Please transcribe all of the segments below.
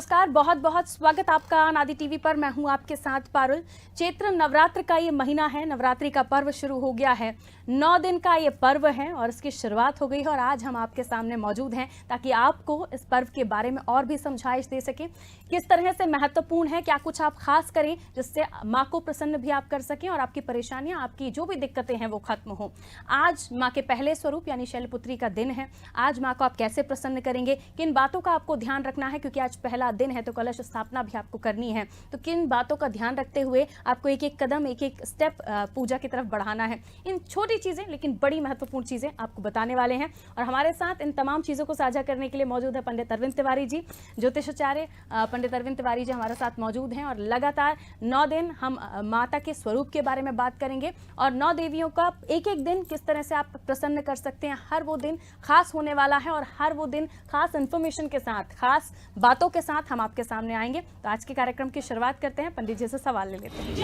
नमस्कार, बहुत बहुत स्वागत आपका आदि टीवी पर। मैं हूं आपके साथ पारुल। चैत्र नवरात्र का ये महीना है, नवरात्रि का पर्व शुरू हो गया है। 9 दिन का ये पर्व है और इसकी शुरुआत हो गई है और आज हम आपके सामने मौजूद हैं ताकि आपको इस पर्व के बारे में और भी समझाइश दे सकें, किस तरह से महत्वपूर्ण है, क्या कुछ आप खास करें जिससे माँ को प्रसन्न भी आप कर सकें और आपकी परेशानियां, आपकी जो भी दिक्कतें हैं वो खत्म हो। आज माँ के पहले स्वरूप यानी शैलपुत्री का दिन है। आज माँ को आप कैसे प्रसन्न करेंगे, किन बातों का आपको ध्यान रखना है, क्योंकि आज पहला दिन है तो कलश स्थापना भी आपको करनी है। तो किन बातों का ध्यान रखते हुए आपको एक एक कदम, एक एक स्टेप पूजा की तरफ बढ़ाना है, इन छोटी चीजें लेकिन बड़ी महत्वपूर्ण चीजें आपको बताने वाले हैं। और हमारे साथ इन तमाम चीजों को साझा करने के लिए मौजूद है पंडित अरविंद तिवारी जी, ज्योतिषाचार्य पंडित अरविंद तिवारी जी हमारे साथ मौजूद हैं। और लगातार 9 दिन हम माता के स्वरूप के बारे में बात करेंगे और 9 देवियों का एक एक दिन किस तरह से आप प्रसन्न कर सकते हैं। हर वो दिन खास होने वाला है और हर वो दिन खास इंफॉर्मेशन के साथ, खास बातों के साथ हम आपके सामने आएंगे। तो आज के कार्यक्रम की शुरुआत करते हैं, पंडित जी से सवाल ले लेते हैं।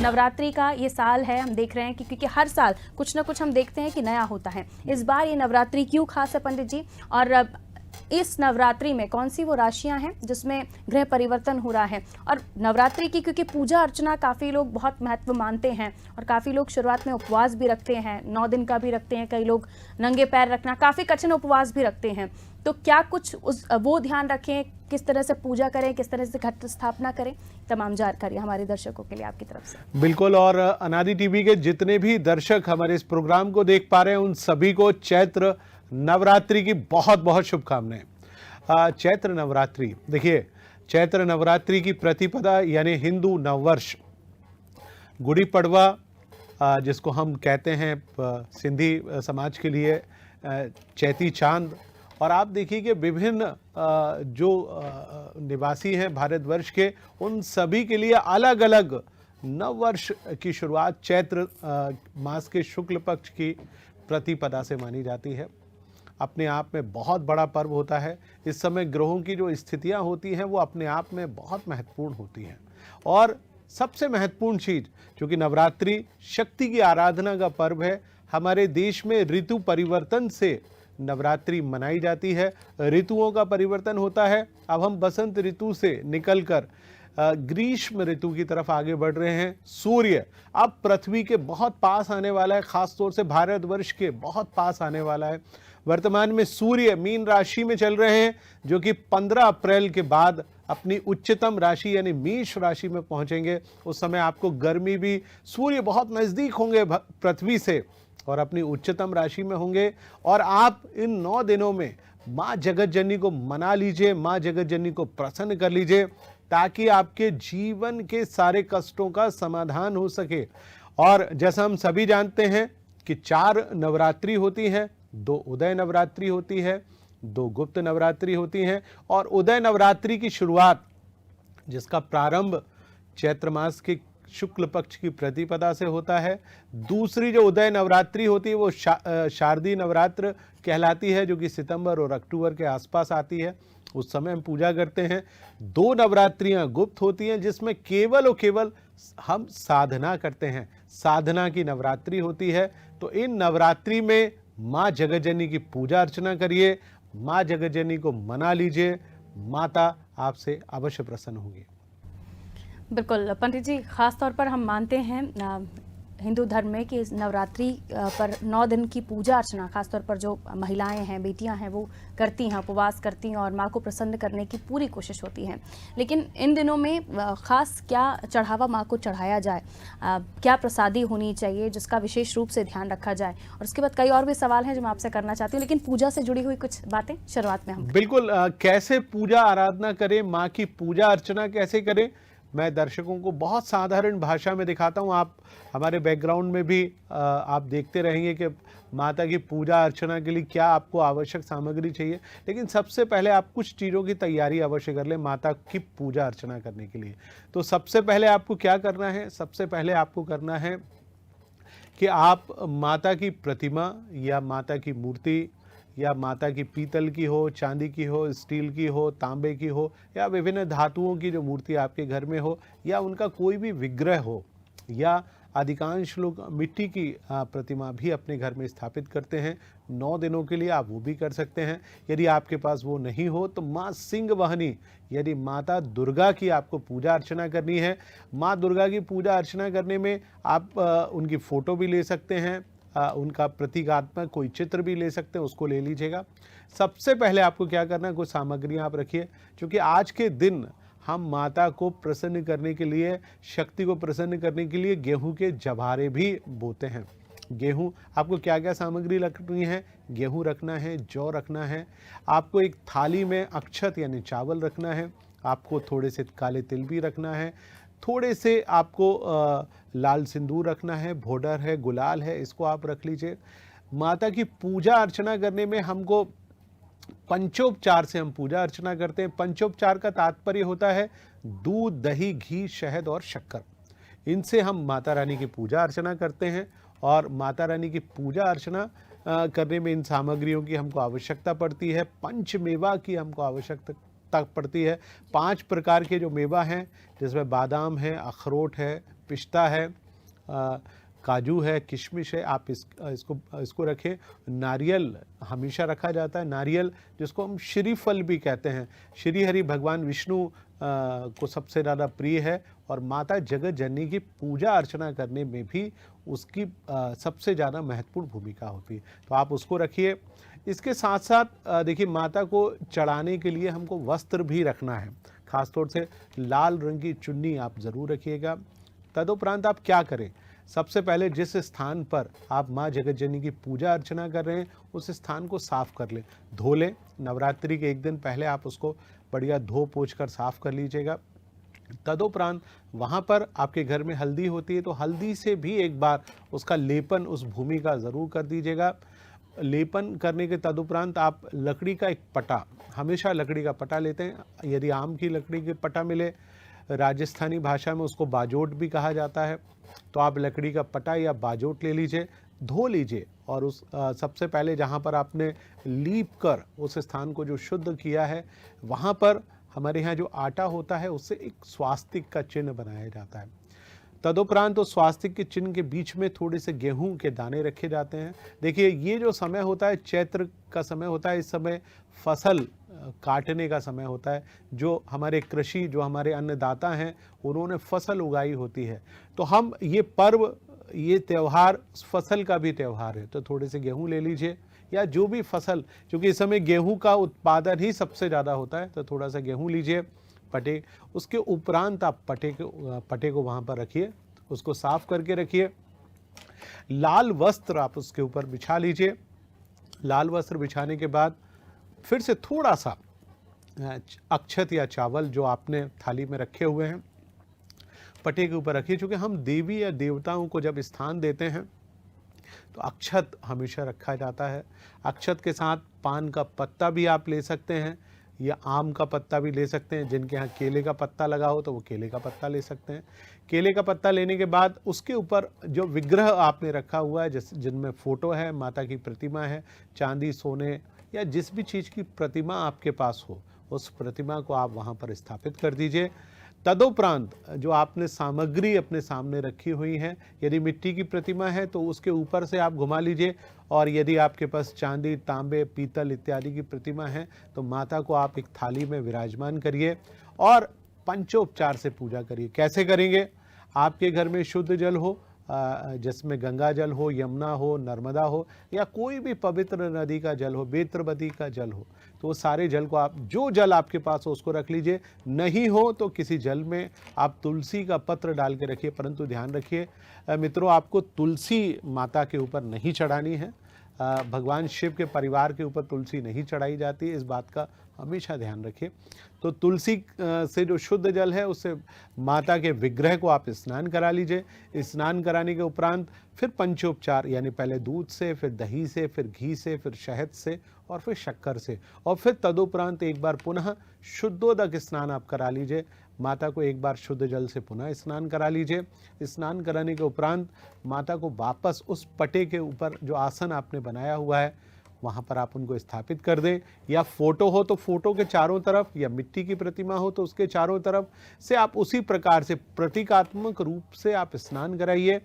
नवरात्रि का ये साल है, हम देख रहे हैं कि क्योंकि हर साल कुछ ना कुछ हम देखते हैं कि नया होता है। इस बार ये नवरात्रि क्यों खास है पंडित जी, और इस नवरात्रि में कौन सी वो राशियां हैं जिसमें ग्रह परिवर्तन हो रहा है। और नवरात्रि की क्योंकि पूजा अर्चना काफ़ी लोग बहुत महत्व मानते हैं और काफ़ी लोग शुरुआत में उपवास भी रखते हैं, 9 दिन का भी रखते हैं, कई लोग नंगे पैर रखना, काफ़ी कठिन उपवास भी रखते हैं। तो क्या कुछ वो ध्यान रखें, किस तरह से पूजा करें, किस तरह से घट स्थापना करें, तमाम जानकारी हमारे दर्शकों के लिए आपकी तरफ से। बिल्कुल, और अनादि टीवी के जितने भी दर्शक हमारे इस प्रोग्राम को देख पा रहे हैं उन सभी को चैत्र नवरात्रि की बहुत बहुत शुभकामनाएं। चैत्र नवरात्रि, देखिए चैत्र नवरात्रि की प्रतिपदा यानी हिंदू नववर्ष गुड़ी पड़वा, जिसको हम कहते हैं सिंधी समाज के लिए चैती चांद। और आप देखिए कि विभिन्न जो निवासी हैं भारतवर्ष के, उन सभी के लिए अलग अलग नववर्ष की शुरुआत चैत्र मास के शुक्ल पक्ष की प्रतिपदा से मानी जाती है। अपने आप में बहुत बड़ा पर्व होता है। इस समय ग्रहों की जो स्थितियां होती हैं वो अपने आप में बहुत महत्वपूर्ण होती हैं। और सबसे महत्वपूर्ण चीज़, क्योंकि नवरात्रि शक्ति की आराधना का पर्व है, हमारे देश में ऋतु परिवर्तन से नवरात्रि मनाई जाती है। ऋतुओं का परिवर्तन होता है। अब हम बसंत ऋतु से निकलकर ग्रीष्म ऋतु की तरफ आगे बढ़ रहे हैं। सूर्य अब पृथ्वी के बहुत पास आने वाला है, खासतौर से भारतवर्ष के बहुत पास आने वाला है। वर्तमान में सूर्य मीन राशि में चल रहे हैं, जो कि 15 अप्रैल के बाद अपनी उच्चतम राशि यानी मेष राशि में पहुंचेंगे। उस समय आपको गर्मी भी, सूर्य बहुत नज़दीक होंगे पृथ्वी से और अपनी उच्चतम राशि में होंगे। और आप इन 9 दिनों में माँ जगत जननी को मना लीजिए, माँ जगत जननी को प्रसन्न कर लीजिए, ताकि आपके जीवन के सारे कष्टों का समाधान हो सके। और जैसा हम सभी जानते हैं कि 4 नवरात्रि होती हैं, 2 उदय नवरात्रि होती है, 2 गुप्त नवरात्रि होती हैं। और उदय नवरात्रि की शुरुआत, जिसका प्रारंभ चैत्र मास के शुक्ल पक्ष की प्रतिपदा से होता है। दूसरी जो उदय नवरात्रि होती है वो शारदीय नवरात्र कहलाती है, जो कि सितंबर और अक्टूबर के आसपास आती है। उस समय हम पूजा करते हैं। 2 नवरात्रियां गुप्त होती हैं, जिसमें केवल और केवल हम साधना करते हैं, साधना की नवरात्रि होती है। तो इन नवरात्रि में माँ जगतजननी की पूजा अर्चना करिए, माँ जगतजननी को मना लीजिए, माता आपसे अवश्य प्रसन्न होंगी। बिल्कुल पंडित जी, खास तौर पर हम मानते हैं हिंदू धर्म में कि नवरात्रि पर 9 दिन की पूजा अर्चना खासतौर पर जो महिलाएं हैं, बेटियां हैं, वो करती हैं, उपवास करती हैं और माँ को प्रसन्न करने की पूरी कोशिश होती है। लेकिन इन दिनों में खास क्या चढ़ावा माँ को चढ़ाया जाए, क्या प्रसादी होनी चाहिए जिसका विशेष रूप से ध्यान रखा जाए। और उसके बाद कई और भी सवाल हैं जो मैं आपसे करना चाहती हूँ, लेकिन पूजा से जुड़ी हुई कुछ बातें शुरुआत में हम बिल्कुल, कैसे पूजा आराधना करें, माँ की पूजा अर्चना कैसे करें, मैं दर्शकों को बहुत साधारण भाषा में दिखाता हूँ। आप हमारे बैकग्राउंड में भी आप देखते रहेंगे कि माता की पूजा अर्चना के लिए क्या आपको आवश्यक सामग्री चाहिए। लेकिन सबसे पहले आप कुछ चीज़ों की तैयारी अवश्य कर लें माता की पूजा अर्चना करने के लिए। तो सबसे पहले आपको क्या करना है, सबसे पहले आपको करना है कि आप माता की प्रतिमा या माता की मूर्ति या माता की पीतल की हो, चांदी की हो, स्टील की हो, तांबे की हो, या विभिन्न धातुओं की जो मूर्ति आपके घर में हो, या उनका कोई भी विग्रह हो, या अधिकांश लोग मिट्टी की प्रतिमा भी अपने घर में स्थापित करते हैं 9 दिनों के लिए। आप वो भी कर सकते हैं। यदि आपके पास वो नहीं हो तो माँ सिंह वाहिनी यानी माता दुर्गा की आपको पूजा अर्चना करनी है। माँ दुर्गा की पूजा अर्चना करने में आप उनकी फ़ोटो भी ले सकते हैं, उनका प्रतीकात्मक कोई चित्र भी ले सकते हैं, उसको ले लीजिएगा। सबसे पहले आपको क्या करना है, कुछ सामग्रियाँ आप रखिए, क्योंकि आज के दिन हम माता को प्रसन्न करने के लिए, शक्ति को प्रसन्न करने के लिए गेहूं के जवारे भी बोते हैं। गेहूं, आपको क्या क्या सामग्री रखनी है, गेहूं रखना है, जौ रखना है, आपको एक थाली में अक्षत यानी चावल रखना है, आपको थोड़े से काले तिल भी रखना है, थोड़े से आपको लाल सिंदूर रखना है, भोडर है, गुलाल है, इसको आप रख लीजिए। माता की पूजा अर्चना करने में हमको पंचोपचार से हम पूजा अर्चना करते हैं। पंचोपचार का तात्पर्य होता है दूध, दही, घी, शहद और शक्कर। इनसे हम माता रानी की पूजा अर्चना करते हैं और माता रानी की पूजा अर्चना करने में इन सामग्रियों की हमको आवश्यकता पड़ती है। पंचमेवा की हमको आवश्यकता पड़ती है। 5 प्रकार के जो मेवा हैं, जिसमें बादाम है, अखरोट है, पिस्ता है, काजू है, किशमिश है, आप इसको रखें। नारियल हमेशा रखा जाता है, नारियल जिसको हम श्रीफल भी कहते हैं। श्री हरि भगवान विष्णु को सबसे ज़्यादा प्रिय है और माता जगत जननी की पूजा अर्चना करने में भी उसकी सबसे ज़्यादा महत्वपूर्ण भूमिका होती है, तो आप उसको रखिए। इसके साथ साथ देखिए, माता को चढ़ाने के लिए हमको वस्त्र भी रखना है, खासतौर से लाल रंग की चुन्नी आप ज़रूर रखिएगा। तदुपरांत आप क्या करें, सबसे पहले जिस स्थान पर आप माँ जगत जननी की पूजा अर्चना कर रहे हैं उस स्थान को साफ कर लें, धो लें। नवरात्रि के एक दिन पहले आप उसको बढ़िया धो पोंछ कर साफ कर लीजिएगा। तदुपरांत वहाँ पर आपके घर में हल्दी होती है तो हल्दी से भी एक बार उसका लेपन उस भूमि का ज़रूर कर दीजिएगा। लेपन करने के तदुपरांत आप लकड़ी का एक पटा, हमेशा लकड़ी का पटा लेते हैं। यदि आम की लकड़ी के पटा मिले, राजस्थानी भाषा में उसको बाजोट भी कहा जाता है, तो आप लकड़ी का पटा या बाजोट ले लीजिए, धो लीजिए और उस सबसे पहले जहाँ पर आपने लीप कर उस स्थान को जो शुद्ध किया है, वहाँ पर हमारे यहाँ जो आटा होता है उससे एक स्वास्तिक का चिन्ह बनाया जाता है। तदुपरांत तो स्वास्तिक के चिन्ह के बीच में थोड़े से गेहूं के दाने रखे जाते हैं। देखिए, ये जो समय होता है चैत्र का समय होता है, इस समय फसल काटने का समय होता है। जो हमारे कृषि, जो हमारे अन्नदाता हैं, उन्होंने फसल उगाई होती है, तो हम ये पर्व, ये त्यौहार फसल का भी त्यौहार है, तो थोड़े से गेहूं ले लीजिए या जो भी फसल, क्योंकि इस समय गेहूं का उत्पादन ही सबसे ज़्यादा होता है, तो थोड़ा सा गेहूं लीजिए, पटे। उसके उपरांत आप पटे को वहाँ पर रखिए, उसको साफ करके रखिए। लाल वस्त्र आप उसके ऊपर बिछा लीजिए। लाल वस्त्र बिछाने के बाद फिर से थोड़ा सा अक्षत या चावल जो आपने थाली में रखे हुए हैं पटे के ऊपर रखिए। क्योंकि हम देवी या देवताओं को जब स्थान देते हैं तो अक्षत हमेशा रखा जाता है। अक्षत के साथ पान का पत्ता भी आप ले सकते हैं या आम का पत्ता भी ले सकते हैं। जिनके यहाँ केले का पत्ता लगा हो तो वो केले का पत्ता ले सकते हैं। केले का पत्ता लेने के बाद उसके ऊपर जो विग्रह आपने रखा हुआ है, जिनमें फ़ोटो है, माता की प्रतिमा है, चांदी, सोने या जिस भी चीज़ की प्रतिमा आपके पास हो, उस प्रतिमा को आप वहाँ पर स्थापित कर दीजिए। तदुपरांत जो आपने सामग्री अपने सामने रखी हुई है, यदि मिट्टी की प्रतिमा है तो उसके ऊपर से आप घुमा लीजिए, और यदि आपके पास चांदी, तांबे, पीतल इत्यादि की प्रतिमा है तो माता को आप एक थाली में विराजमान करिए और पंचोपचार से पूजा करिए। कैसे करेंगे? आपके घर में शुद्ध जल हो, जिसमें गंगा जल हो, यमुना हो, नर्मदा हो या कोई भी पवित्र नदी का जल हो, बेत्रवती का जल हो, तो वो सारे जल को आप, जो जल आपके पास हो उसको रख लीजिए। नहीं हो तो किसी जल में आप तुलसी का पत्र डाल के रखिए। परंतु ध्यान रखिए मित्रों, आपको तुलसी माता के ऊपर नहीं चढ़ानी है। भगवान शिव के परिवार के ऊपर तुलसी नहीं चढ़ाई जाती है, इस बात का हमेशा ध्यान रखिए। तो तुलसी से जो शुद्ध जल है उससे माता के विग्रह को आप स्नान करा लीजिए। स्नान कराने के उपरांत फिर पंचोपचार, यानी पहले दूध से, फिर दही से, फिर घी से, फिर शहद से और फिर शक्कर से, और फिर तदुपरांत एक बार पुनः शुद्धोदक स्नान आप करा लीजिए। माता को एक बार शुद्ध जल से पुनः स्नान करा लीजिए। स्नान कराने के उपरांत माता को वापस उस पटे के ऊपर जो आसन आपने बनाया हुआ है वहाँ पर आप उनको स्थापित कर दें, या फोटो हो तो फोटो के चारों तरफ, या मिट्टी की प्रतिमा हो तो उसके चारों तरफ से आप उसी प्रकार से प्रतीकात्मक रूप से आप स्नान कराइए,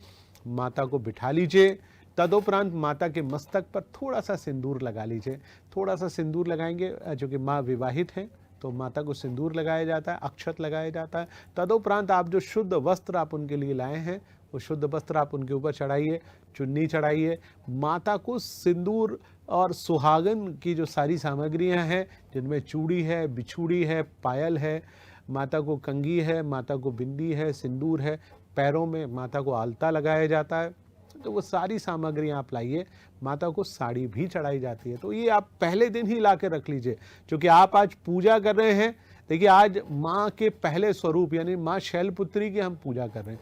माता को बिठा लीजिए। तदुपरांत माता के मस्तक पर थोड़ा सा सिंदूर लगा लीजिए। थोड़ा सा सिंदूर लगाएंगे, जो कि माँ विवाहित हैं तो माता को सिंदूर लगाया जाता है, अक्षत लगाया जाता है। तदुपरांत आप जो शुद्ध वस्त्र आप उनके लिए लाए हैं वो शुद्ध वस्त्र आप उनके ऊपर चढ़ाइए, चुन्नी चढ़ाइए। माता को सिंदूर और सुहागन की जो सारी सामग्रियां हैं, जिनमें चूड़ी है, बिछुड़ी है, पायल है, माता को कंघी है, माता को बिंदी है, सिंदूर है, पैरों में माता को आलता लगाया जाता है, तो वो सारी सामग्रियां आप लाइए। माता को साड़ी भी चढ़ाई जाती है, तो ये आप पहले दिन ही ला के रख लीजिए, क्योंकि आप आज पूजा कर रहे हैं। देखिए, आज माँ के पहले स्वरूप यानी माँ शैलपुत्री की हम पूजा कर रहे हैं,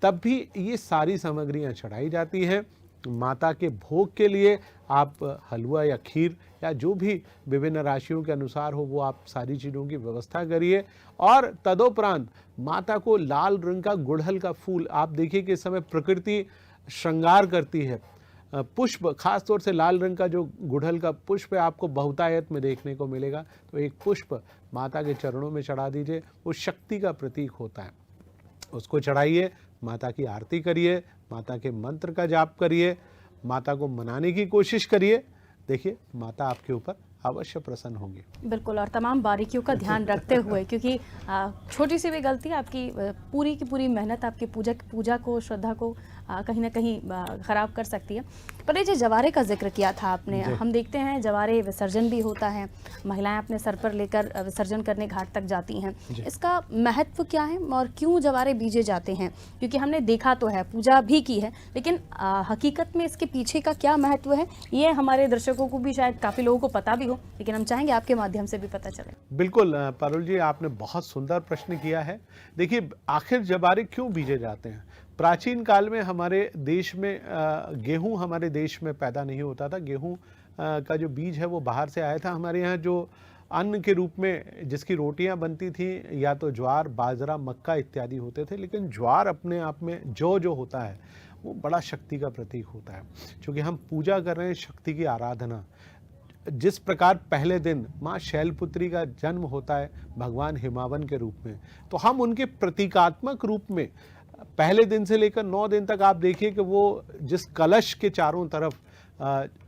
तब भी ये सारी सामग्रियां चढ़ाई जाती हैं। माता के भोग के लिए आप हलवा या खीर या जो भी विभिन्न राशियों के अनुसार हो वो आप सारी चीज़ों की व्यवस्था करिए। और तदोपरांत माता को लाल रंग का गुड़हल का फूल, आप देखिए कि इस समय प्रकृति श्रृंगार करती है, पुष्प खास तौर से लाल रंग का जो गुड़हल का पुष्प है आपको बहुतायत में देखने को मिलेगा, तो एक पुष्प माता के चरणों में चढ़ा दीजिए। वो शक्ति का प्रतीक होता है, उसको चढ़ाइए, माता की आरती करिए, माता के मंत्र का जाप करिए, माता को मनाने की कोशिश करिए। देखिए, माता आपके ऊपर अवश्य प्रसन्न होंगी। बिल्कुल, और तमाम बारीकियों का ध्यान रखते हुए, क्योंकि छोटी सी भी गलती आपकी पूरी की पूरी मेहनत आपकी पूजा को, श्रद्धा को कहीं ना कहीं ख़राब कर सकती है। पर ये जो जवारे का जिक्र किया था आपने, हम देखते हैं जवारे विसर्जन भी होता है, महिलाएं अपने सर पर लेकर विसर्जन करने घाट तक जाती हैं। इसका महत्व क्या है और क्यों जवारे बीजे जाते हैं? क्योंकि हमने देखा तो है, पूजा भी की है, लेकिन हकीकत में इसके पीछे का क्या महत्व है ये हमारे दर्शकों को भी शायद काफ़ी लोगों को पता भी हो, लेकिन हम चाहेंगे आपके माध्यम से भी पता चले। बिल्कुल पारुल जी, आपने बहुत सुंदर प्रश्न किया है। देखिए, आखिर जवारे क्यों बीजे जाते हैं? प्राचीन काल में हमारे देश में गेहूं हमारे देश में पैदा नहीं होता था। गेहूं का जो बीज है वो बाहर से आया था। हमारे यहाँ जो अन्न के रूप में जिसकी रोटियां बनती थी, या तो ज्वार, बाजरा, मक्का इत्यादि होते थे, लेकिन ज्वार अपने आप में जो होता है वो बड़ा शक्ति का प्रतीक होता है। क्योंकि हम पूजा कर रहे हैं शक्ति की आराधना। जिस प्रकार पहले दिन माँ शैलपुत्री का जन्म होता है भगवान हिमावन के रूप में, तो हम उनके प्रतीकात्मक रूप में पहले दिन से लेकर 9 दिन तक आप देखिए कि वो जिस कलश के चारों तरफ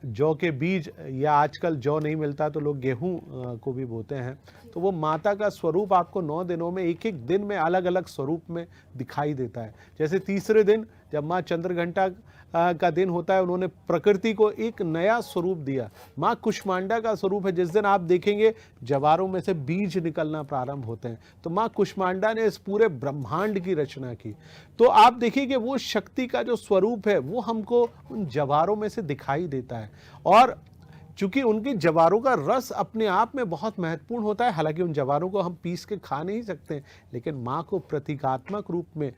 जौ के बीज, या आजकल जौ नहीं मिलता तो लोग गेहूं को भी बोते हैं, तो वो माता का स्वरूप आपको 9 दिनों में एक एक दिन में अलग अलग स्वरूप में दिखाई देता है। जैसे तीसरे दिन जब माँ चंद्रघंटा का दिन होता है, उन्होंने प्रकृति को एक नया स्वरूप दिया। माँ कुष्मांडा का स्वरूप है। जिस दिन आप देखेंगे जवारों में से बीज निकलना प्रारंभ होते हैं, तो माँ कुष्मांडा ने इस पूरे ब्रह्मांड की रचना की। तो आप देखिए कि वो शक्ति का जो स्वरूप है वो हमको उन जवारों में से दिखाई देता है। और चूंकि उनके जवारों का रस अपने आप में बहुत महत्वपूर्ण होता है, हालांकि उन जवारों को हम पीस के खा नहीं सकते, लेकिन माँ को प्रतीकात्मक रूप में,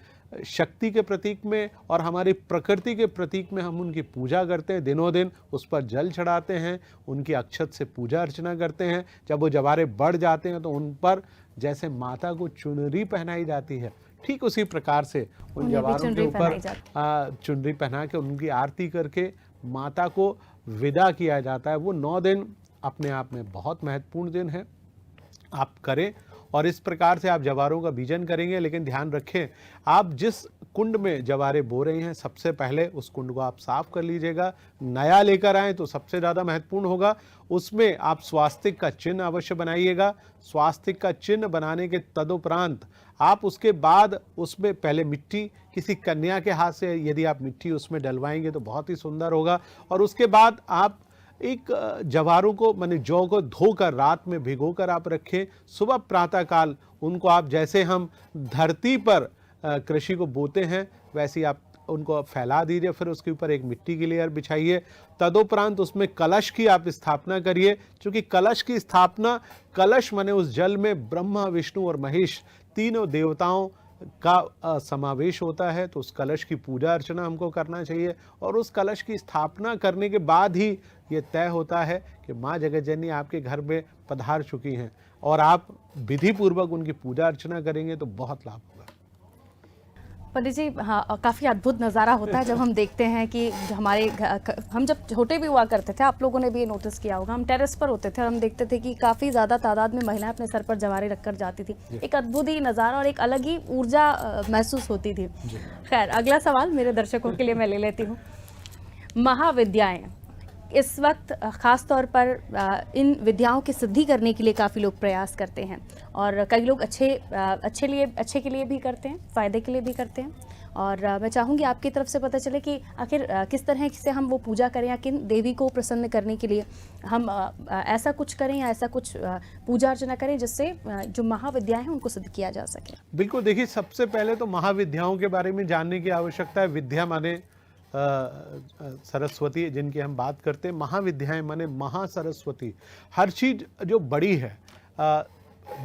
शक्ति के प्रतीक में और हमारी प्रकृति के प्रतीक में हम उनकी पूजा करते हैं। दिनों दिन उस पर जल चढ़ाते हैं, उनकी अक्षत से पूजा अर्चना करते हैं। जब वो जवारे बढ़ जाते हैं तो उन पर जैसे माता को चुनरी पहनाई जाती है, ठीक उसी प्रकार से उन जवारों के ऊपर चुनरी पहना के उनकी आरती करके माता को विदा किया जाता है। वो 9 दिन अपने आप में बहुत महत्वपूर्ण दिन है, आप करें। और इस प्रकार से आप जवारों का बीजन करेंगे। लेकिन ध्यान रखें, आप जिस कुंड में जवारे बो रहे हैं, सबसे पहले उस कुंड को आप साफ कर लीजिएगा। नया लेकर आएँ तो सबसे ज़्यादा महत्वपूर्ण होगा। उसमें आप स्वास्तिक का चिन्ह अवश्य बनाइएगा। स्वास्तिक का चिन्ह बनाने के तदुपरांत आप उसके बाद उसमें पहले मिट्टी, किसी कन्या के हाथ से यदि आप मिट्टी उसमें डलवाएंगे तो बहुत ही सुंदर होगा। और उसके बाद आप एक जवारों को, माने जौ को धोकर रात में भिगोकर आप रखें। सुबह प्रातःकाल उनको आप, जैसे हम धरती पर कृषि को बोते हैं वैसे ही आप उनको फैला दीजिए। फिर उसके ऊपर एक मिट्टी की लेयर बिछाइए। तदुपरांत उसमें कलश की आप स्थापना करिए। क्योंकि कलश की स्थापना, कलश माने उस जल में ब्रह्मा, विष्णु और महेश तीनों देवताओं का समावेश होता है, तो उस कलश की पूजा अर्चना हमको करना चाहिए। और उस कलश की स्थापना करने के बाद ही ये तय होता है कि माँ जगतजननी आपके घर में पधार चुकी हैं, और आप विधि पूर्वक उनकी पूजा अर्चना करेंगे तो बहुत लाभ होगा। पंडित जी, हाँ, काफ़ी अद्भुत नज़ारा होता है जब हम देखते हैं कि हम जब छोटे भी हुआ करते थे, आप लोगों ने भी ये नोटिस किया होगा, हम टेरेस पर होते थे और हम देखते थे कि काफ़ी ज़्यादा तादाद में महिलाएं अपने सर पर जवारे रखकर जाती थी। एक अद्भुत ही नज़ारा और एक अलग ही ऊर्जा महसूस होती थी। खैर, अगला सवाल मेरे दर्शकों के लिए मैं ले लेती हूँ। महाविद्याएँ इस वक्त ख़ास तौर पर इन विद्याओं की सिद्धि करने के लिए काफ़ी लोग प्रयास करते हैं और कई लोग अच्छे के लिए भी करते हैं, फ़ायदे के लिए भी करते हैं। और मैं चाहूँगी आपकी तरफ से पता चले कि आखिर किस तरह से हम वो पूजा करें या किन देवी को प्रसन्न करने के लिए हम ऐसा कुछ करें या ऐसा कुछ पूजा अर्चना करें जिससे जो महाविद्याएँ हैं उनको सिद्ध किया जा सके। बिल्कुल, देखिए सबसे पहले तो महाविद्याओं के बारे में जानने की आवश्यकता है। विद्या माने सरस्वती जिनकी हम बात करते हैं, महाविद्याएं माने महासरस्वती। हर चीज जो बड़ी है,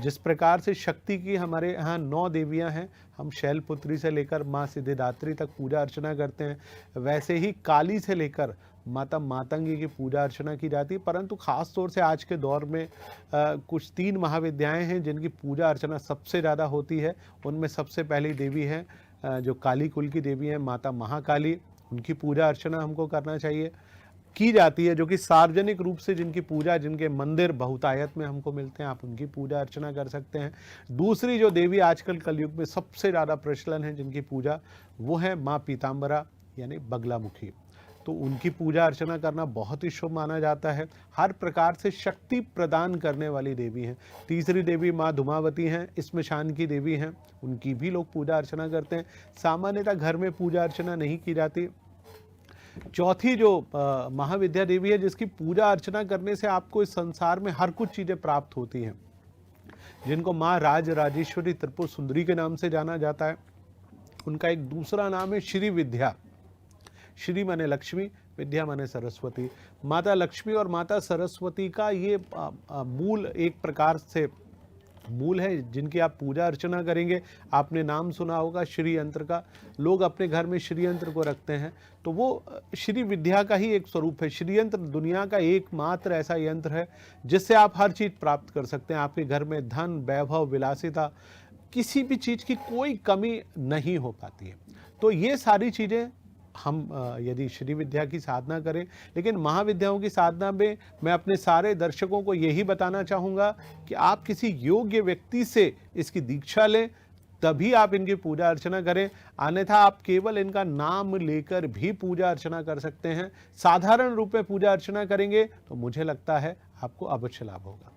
जिस प्रकार से शक्ति की हमारे यहाँ 9 देवियां हैं, हम शैलपुत्री से लेकर माँ सिद्धिदात्री तक पूजा अर्चना करते हैं, वैसे ही काली से लेकर माता मातंगी की पूजा अर्चना की जाती है। परंतु खास तौर से आज के दौर में कुछ 3 महाविद्याएं हैं जिनकी पूजा अर्चना सबसे ज़्यादा होती है। उनमें सबसे पहली देवी है जो काली कुल की देवी है, माता महाकाली। उनकी पूजा अर्चना हमको करना चाहिए, की जाती है, जो कि सार्वजनिक रूप से जिनकी पूजा, जिनके मंदिर बहुतायत में हमको मिलते हैं, आप उनकी पूजा अर्चना कर सकते हैं। दूसरी जो देवी आजकल कलयुग में सबसे ज़्यादा प्रचलन है जिनकी पूजा, वो है माँ पीताम्बरा यानी बगलामुखी। तो उनकी पूजा अर्चना करना बहुत ही शुभ माना जाता है। हर प्रकार से शक्ति प्रदान करने वाली देवी हैं। तीसरी देवी माँ धुमावती हैं, स्मशान की देवी हैं, उनकी भी लोग पूजा अर्चना करते हैं। सामान्यतः घर में पूजा अर्चना नहीं की जाती। चौथी जो महाविद्या देवी है जिसकी पूजा अर्चना करने से आपको इस संसार में हर कुछ चीज़ें प्राप्त होती हैं, जिनको माँ राज राजेश्वरी त्रिपुर सुंदरी के नाम से जाना जाता है। उनका एक दूसरा नाम है श्री विद्या। श्री माने लक्ष्मी, विद्या माने सरस्वती। माता लक्ष्मी और माता सरस्वती का ये मूल एक प्रकार से मूल है जिनकी आप पूजा अर्चना करेंगे। आपने नाम सुना होगा श्री यंत्र का, लोग अपने घर में श्री यंत्र को रखते हैं, तो वो श्री विद्या का ही एक स्वरूप है। श्री यंत्र दुनिया का एकमात्र ऐसा यंत्र है जिससे आप हर चीज़ प्राप्त कर सकते हैं। आपके घर में धन, वैभव, विलासिता, किसी भी चीज़ की कोई कमी नहीं हो पाती है। तो ये सारी चीज़ें हम यदि श्री विद्या की साधना करें, लेकिन महाविद्याओं की साधना में मैं अपने सारे दर्शकों को यही बताना चाहूँगा कि आप किसी योग्य व्यक्ति से इसकी दीक्षा लें, तभी आप इनकी पूजा अर्चना करें। अन्यथा आप केवल इनका नाम लेकर भी पूजा अर्चना कर सकते हैं। साधारण रूप में पूजा अर्चना करेंगे तो मुझे लगता है आपको अवश्य लाभ होगा।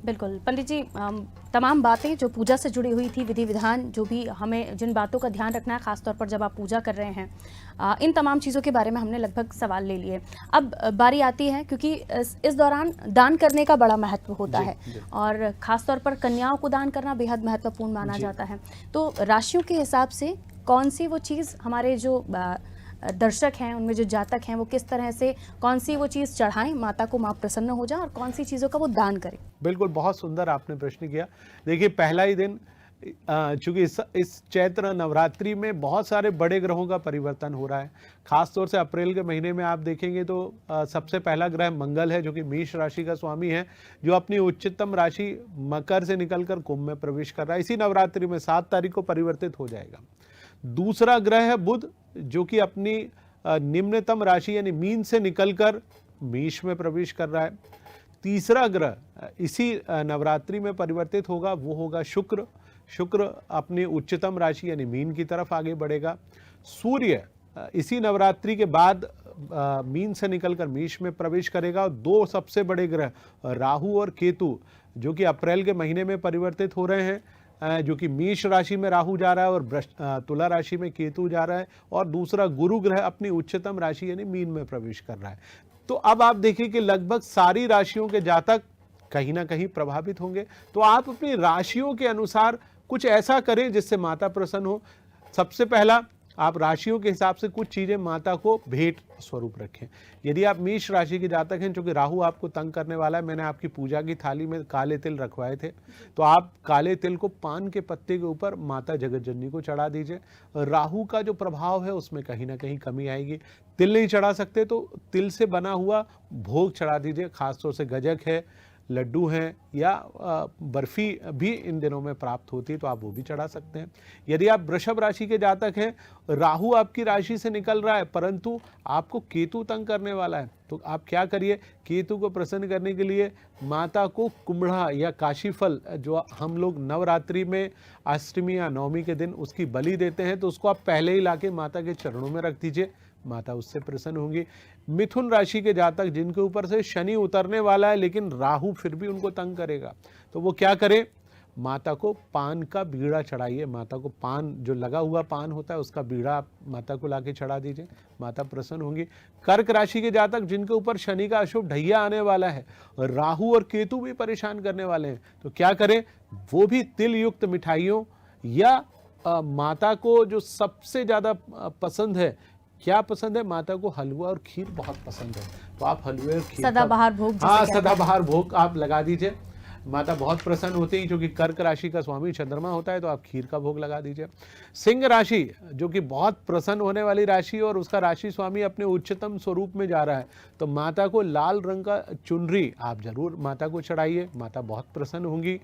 बिल्कुल पंडित जी, तमाम बातें जो पूजा से जुड़ी हुई थी, विधि विधान, जो भी हमें जिन बातों का ध्यान रखना है खासतौर पर जब आप पूजा कर रहे हैं, इन तमाम चीज़ों के बारे में हमने लगभग सवाल ले लिए। अब बारी आती है, क्योंकि इस दौरान दान करने का बड़ा महत्व होता है और ख़ासतौर पर कन्याओं को दान करना बेहद महत्वपूर्ण माना जाता है। तो राशियों के हिसाब से कौन सी वो चीज़ हमारे जो दर्शक हैं, उनमें जो जातक हैं, वो किस तरह से कौन सी वो चीज़ चढ़ाएं माता को, माँ प्रसन्न हो जाए, और कौन सी चीज़ों का वो दान करें? बिल्कुल, बहुत सुंदर आपने प्रश्न किया। देखिए, पहला ही दिन, चूंकि इस चैत्र नवरात्रि में बहुत सारे बड़े ग्रहों का परिवर्तन हो रहा है। खास तौर से अप्रैल के महीने में आप देखेंगे तो सबसे पहला ग्रह मंगल है, जो कि मेष राशि का स्वामी है, जो अपनी उच्चतम राशि मकर से निकलकर कुंभ में प्रवेश कर रहा है। इसी नवरात्रि में 7 तारीख को परिवर्तित हो जाएगा। दूसरा ग्रह है बुध, जो कि अपनी निम्नतम राशि यानी मीन से निकलकर मेष में प्रवेश कर रहा है। तीसरा ग्रह इसी नवरात्रि में परिवर्तित होगा, वो होगा शुक्र। शुक्र अपनी उच्चतम राशि यानी मीन की तरफ आगे बढ़ेगा। सूर्य इसी नवरात्रि के बाद मीन से निकलकर मेष में प्रवेश करेगा। और 2 सबसे बड़े ग्रह राहु और केतु, जो कि अप्रैल के महीने में परिवर्तित हो रहे हैं, जो कि मेष राशि में राहु जा रहा है और तुला राशि में केतु जा रहा है। और दूसरा गुरु ग्रह अपनी उच्चतम राशि यानी मीन में प्रवेश कर रहा है। तो अब आप देखिए कि लगभग सारी राशियों के जातक कहीं ना कहीं प्रभावित होंगे। तो आप अपनी राशियों के अनुसार कुछ ऐसा करें जिससे माता प्रसन्न हो। सबसे पहला, आप राशियों के हिसाब से कुछ चीज़ें माता को भेंट स्वरूप रखें। यदि आप मेष राशि के जातक हैं, चूँकि राहु आपको तंग करने वाला है, मैंने आपकी पूजा की थाली में काले तिल रखवाए थे, तो आप काले तिल को पान के पत्ते के ऊपर माता जगत जननी को चढ़ा दीजिए। राहु का जो प्रभाव है उसमें कहीं ना कहीं कमी आएगी। तिल नहीं चढ़ा सकते तो तिल से बना हुआ भोग चढ़ा दीजिए, खासतौर से गजक है लड्डू हैं या बर्फ़ी भी इन दिनों में प्राप्त होती है, तो आप वो भी चढ़ा सकते हैं। यदि आप वृषभ राशि के जातक हैं, राहु आपकी राशि से निकल रहा है परंतु आपको केतु तंग करने वाला है, तो आप क्या करिए, केतु को प्रसन्न करने के लिए माता को कुम्भड़ा या काशी फल, जो हम लोग नवरात्रि में अष्टमी या नवमी के दिन उसकी बलि देते हैं, तो उसको आप पहले ही लाके माता के चरणों में रख दीजिए, माता उससे प्रसन्न होंगी। मिथुन राशि के जातक जिनके ऊपर से शनि उतरने वाला है लेकिन राहु फिर भी उनको तंग करेगा, तो वो क्या करें, माता को पान का बीड़ा चढ़ाइए, माता को पान जो लगा हुआ पान होता है उसका बीड़ा आप माता को लाके चढ़ा दीजिए, माता प्रसन्न होंगी। कर्क राशि के जातक जिनके ऊपर शनि का अशुभ ढैया आने वाला है, राहु और केतु भी परेशान करने वाले हैं, तो क्या करें, वो भी तिल युक्त मिठाइयों या माता को जो सबसे ज़्यादा पसंद है, क्या पसंद है, माता को हलवा और खीर बहुत पसंद है, तो आप हलवे और खीर सदाबहार भोग, हाँ सदाबहार भोग आप लगा दीजिए, माता बहुत प्रसन्न होती है, क्योंकि कर्क राशि का स्वामी चंद्रमा होता है, तो आप खीर का भोग लगा दीजिए। सिंह राशि जो कि बहुत प्रसन्न होने वाली राशि और उसका राशि स्वामी अपने उच्चतम स्वरूप में जा रहा है, तो माता को लाल रंग का चुनरी आप जरूर माता को चढ़ाइए, माता बहुत प्रसन्न होंगी।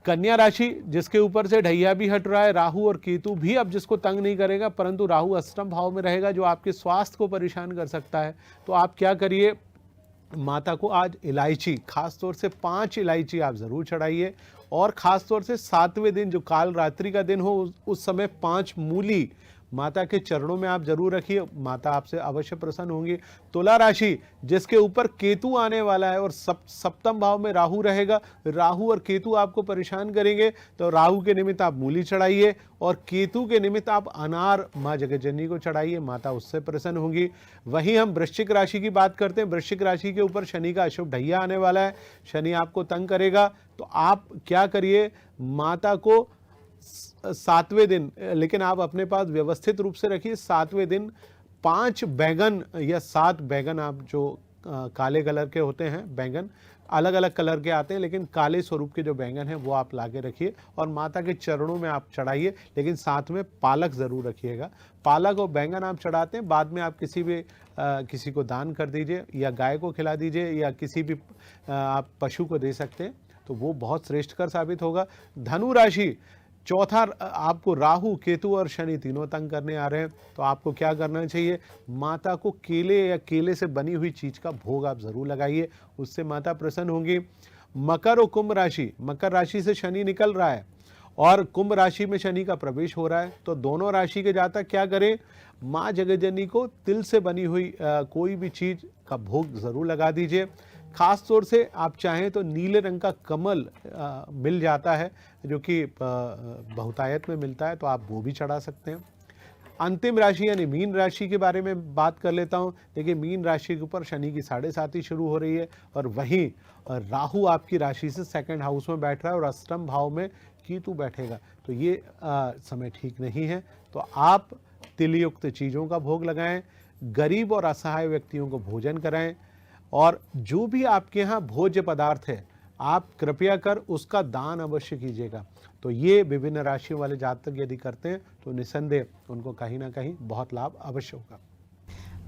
कन्या राशि जिसके ऊपर से ढैया भी हट रहा है, राहु और केतु भी अब जिसको तंग नहीं करेगा, परंतु राहु अष्टम भाव में रहेगा जो आपके स्वास्थ्य को परेशान कर सकता है, तो आप क्या करिए, माता को आज इलायची, खास तौर से 5 इलायची आप ज़रूर चढ़ाइए, और ख़ास तौर से 7वें दिन जो काल रात्रि का दिन हो उस समय 5 मूली माता के चरणों में आप जरूर रखिए, माता आपसे अवश्य प्रसन्न होंगी। तुला राशि जिसके ऊपर केतु आने वाला है और सप्तम भाव में राहु रहेगा, राहु और केतु आपको परेशान करेंगे, तो राहु के निमित्त आप मूली चढ़ाइए और केतु के निमित्त आप अनार माँ जगज्जननी को चढ़ाइए, माता उससे प्रसन्न होंगी। वहीं हम वृश्चिक राशि की बात करते हैं, वृश्चिक राशि के ऊपर शनि का अशुभ ढैया आने वाला है, शनि आपको तंग करेगा, तो आप क्या करिए, माता को 7वें दिन, लेकिन आप अपने पास व्यवस्थित रूप से रखिए, 7वें दिन 5 बैंगन या 7 बैंगन, आप जो काले कलर के होते हैं बैंगन, अलग अलग कलर के आते हैं लेकिन काले स्वरूप के जो बैंगन हैं वो आप लाके रखिए और माता के चरणों में आप चढ़ाइए, लेकिन साथ में पालक ज़रूर रखिएगा। पालक और बैंगन आप चढ़ाते हैं, बाद में आप किसी को दान कर दीजिए या गाय को खिला दीजिए या किसी भी आप पशु को दे सकते हैं, तो वो बहुत श्रेष्ठकर साबित होगा। धनु राशि, चौथा आपको राहु केतु और शनि तीनों तंग करने आ रहे हैं, तो आपको क्या करना चाहिए, माता को केले या केले से बनी हुई चीज़ का भोग आप ज़रूर लगाइए, उससे माता प्रसन्न होंगी। मकर और कुंभ राशि, मकर राशि से शनि निकल रहा है और कुंभ राशि में शनि का प्रवेश हो रहा है, तो दोनों राशि के जातक क्या करें, माँ जगज्जननी को तिल से बनी हुई कोई भी चीज़ का भोग ज़रूर लगा दीजिए। खास तौर से आप चाहें तो नीले रंग का कमल मिल जाता है जो कि बहुतायत में मिलता है, तो आप वो भी चढ़ा सकते हैं। अंतिम राशि यानी मीन राशि के बारे में बात कर लेता हूं। देखिए, मीन राशि के ऊपर शनि की 7.5 शुरू हो रही है और वहीं राहु आपकी राशि से 2nd हाउस में बैठ रहा है और अष्टम भाव में केतु बैठेगा, तो ये समय ठीक नहीं है। तो आप तिलयुक्त चीज़ों का भोग लगाएं, गरीब और असहाय व्यक्तियों को भोजन कराएं और जो भी आपके यहाँ भोज्य पदार्थ है आप कृपया कर उसका दान अवश्य कीजिएगा। तो ये विभिन्न राशियों वाले जातक यदि करते हैं तो निसंदेह उनको कहीं ना कहीं बहुत लाभ अवश्य होगा।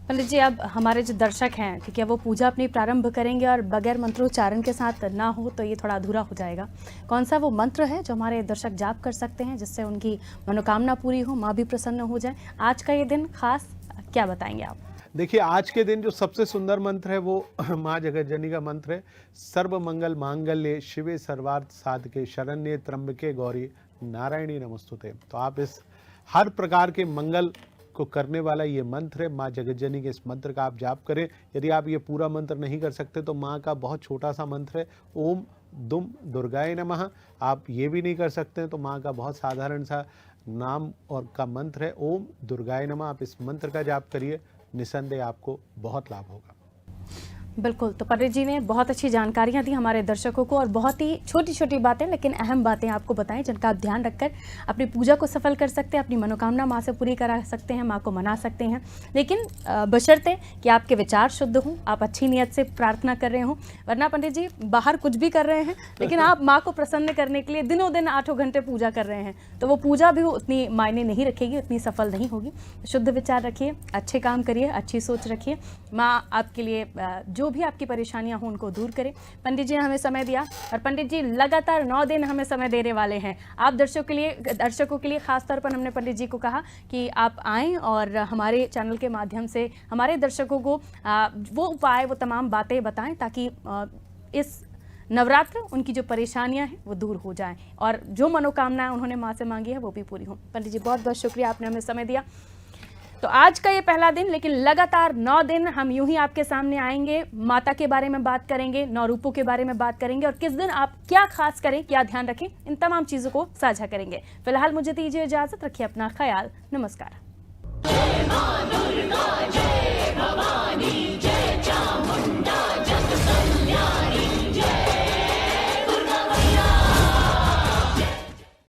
पंडित जी, अब हमारे जो दर्शक हैं, ठीक है, वो पूजा अपनी प्रारंभ करेंगे और बगैर मंत्रोच्चारण के साथ ना हो तो ये थोड़ा अधूरा हो जाएगा। कौन सा वो मंत्र है जो हमारे दर्शक जाप कर सकते हैं जिससे उनकी मनोकामना पूरी हो, माँ भी प्रसन्न हो जाए? आज का ये दिन खास क्या बताएंगे आप? देखिए, आज के दिन जो सबसे सुंदर मंत्र है वो माँ जगज्जननी का मंत्र है, सर्व मंगल मांगल्ये शिवे सर्वार्थ साधके शरण्ये त्र्यंबके गौरी नारायणी नमस्तुते। तो आप इस हर प्रकार के मंगल को करने वाला ये मंत्र है, माँ जगज्जननी के इस मंत्र का आप जाप करें। यदि आप ये पूरा मंत्र नहीं कर सकते तो माँ का बहुत छोटा सा मंत्र है, ओम दुम दुर्गाय नमः। आप ये भी नहीं कर सकते तो माँ का बहुत साधारण सा नाम और का मंत्र है, ओम दुर्गाय नमः। आप इस मंत्र का जाप करिए, निसंदेह आपको बहुत लाभ होगा। बिल्कुल, तो पंडित जी ने बहुत अच्छी जानकारियां दी हमारे दर्शकों को और बहुत ही छोटी छोटी बातें लेकिन अहम बातें आपको बताएं जिनका आप ध्यान रखकर अपनी पूजा को सफल कर सकते हैं, अपनी मनोकामना माँ से पूरी करा सकते हैं, माँ को मना सकते हैं, लेकिन बशर्ते कि आपके विचार शुद्ध हों, आप अच्छी नीयत से प्रार्थना कर रहे हों। वरना पंडित जी बाहर कुछ भी कर रहे हैं लेकिन आप माँ को प्रसन्न करने के लिए दिनों दिन 8 घंटे पूजा कर रहे हैं, तो वो पूजा भी उतनी मायने नहीं रखेगी, उतनी सफल नहीं होगी। शुद्ध विचार रखिए, अच्छे काम करिए, अच्छी सोच रखिए, माँ आपके लिए जो जो भी आपकी परेशानियां हो उनको दूर करें। पंडित जी ने हमें समय दिया और पंडित जी लगातार 9 दिन हमें समय देने वाले हैं। आप दर्शकों के लिए खास तौर पर हमने पंडित जी को कहा कि आप आएँ और हमारे चैनल के माध्यम से हमारे दर्शकों को वो उपाय, वो तमाम बातें बताएं ताकि इस नवरात्र उनकी जो परेशानियां हैं वो दूर हो जाएं और जो मनोकामनाएं उन्होंने माँ से मांगी है वो भी पूरी हों। पंडित जी बहुत बहुत शुक्रिया, आपने हमें समय दिया। तो आज का ये पहला दिन, लेकिन लगातार 9 दिन हम यूं ही आपके सामने आएंगे, माता के बारे में बात करेंगे, 9 रूपों के बारे में बात करेंगे और किस दिन आप क्या खास करें, क्या ध्यान रखें, इन तमाम चीज़ों को साझा करेंगे। फिलहाल मुझे दीजिए इजाज़त, रखिए अपना ख्याल, नमस्कार।